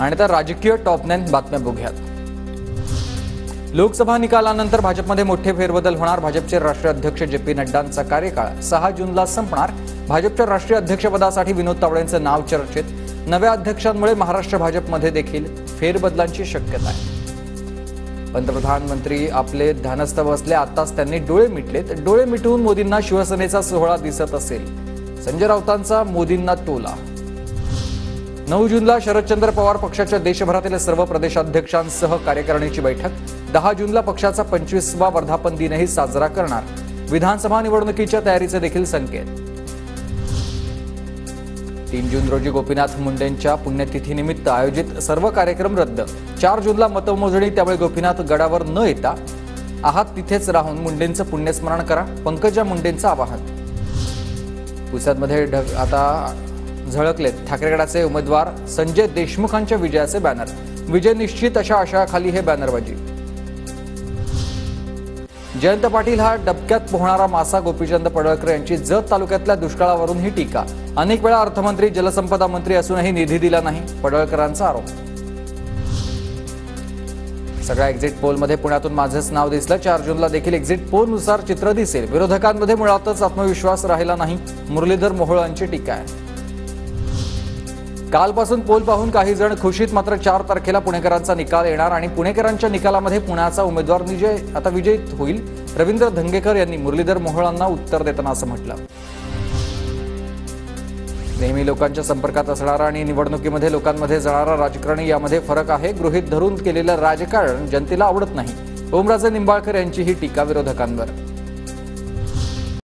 आणि आता राजकीय टॉप 9 बातम्या बघूयात। लोकसभा निकालानंतर भाजपमध्ये मोठे फेरबदल होणार। भाजपचे राष्ट्रीय अध्यक्ष जे.पी. नड्डांचा कार्यकाळ 6 जूनला संपणार। भाजपच्या राष्ट्रीय अध्यक्षपदासाठी विनोद तावडेंचं नाव चर्चेत। नव्या अध्यक्षांमुळे महाराष्ट्र भाजपमध्ये देखील फेरबदलांची शक्यता आहे। पंतप्रधानमंत्री आपले ध्यानस्थ बसले, आताच त्यांनी डोळे मिटलेत। डोळे मिटवून मोदींना शिवसेनेचा सोहळा दिसत असेल। संजय राऊतांचा मोदींना टोला। 9 जूनला शरदचंद्र पवार पक्षाच्या देशभरातील सर्व प्रदेशाध्यक्षांसह कार्यकारिणीची बैठक। 10 जूनला पक्षाचा 25वा वर्धापन दिनही साजरा करणार। विधानसभा निवडणुकीच्या तयारीचे देखील संकेत। 3 जून रोजी गोपीनाथ मुंडेंच्या पुण्यतिथीनिमित्त आयोजित सर्व कार्यक्रम रद्द। 4 जूनला मतमोजणी, त्यामुळे गोपीनाथ गडावर न येता आहात तिथेच राहून मुंडेंचं पुण्यस्मरण करा, पंकजा मुंडेंचं आवाहन। पुसदमध्ये आता झळकलेत ठाकरे गटाचे उमेदवार संजय देशमुखांच्या विजयाचे बॅनर। विजय निश्चित अशा आशयाखाली हे बॅनरबाजी। जयंत पाटील हा डबक्यात पोहणारा मासा। गोपीचंद पडळकर यांची जत तालुक्यातल्या दुष्काळावरून ही टीका। अनेक वेळा अर्थमंत्री जलसंपदा मंत्री असूनही निधी दिला नाही, पडळकरांचा आरोप। सगळ्या एक्झिट पोलमध्ये पुण्यातून माझंच नाव दिसलं। 4 जूनला देखील एक्झिट पोलनुसार चित्र दिसेल। विरोधकांमध्ये मुळातच आत्मविश्वास राहिला नाही, मुरलीधर मोहोळांची टीका आहे। कालपासून पोल पाहून काही जण खुशीत, मात्र 4 तारखेला पुणेकरांचा निकाल येणार आणि पुणेकरांच्या निकालामध्ये पुण्याचा उमेदवार विजयी होईल। रवींद्र धंगेकर यांनी मुरलीधर मोहोळांना उत्तर देताना असं म्हटलं। नेहमी लोकांच्या संपर्कात असणारा आणि निवडणुकीमध्ये लोकांमध्ये जाणारा राजकारणी यामध्ये फरक आहे। गृहीत धरून केलेलं राजकारण जनतेला आवडत नाही। ओमराजे निंबाळकर यांची ही टीका विरोधकांवर।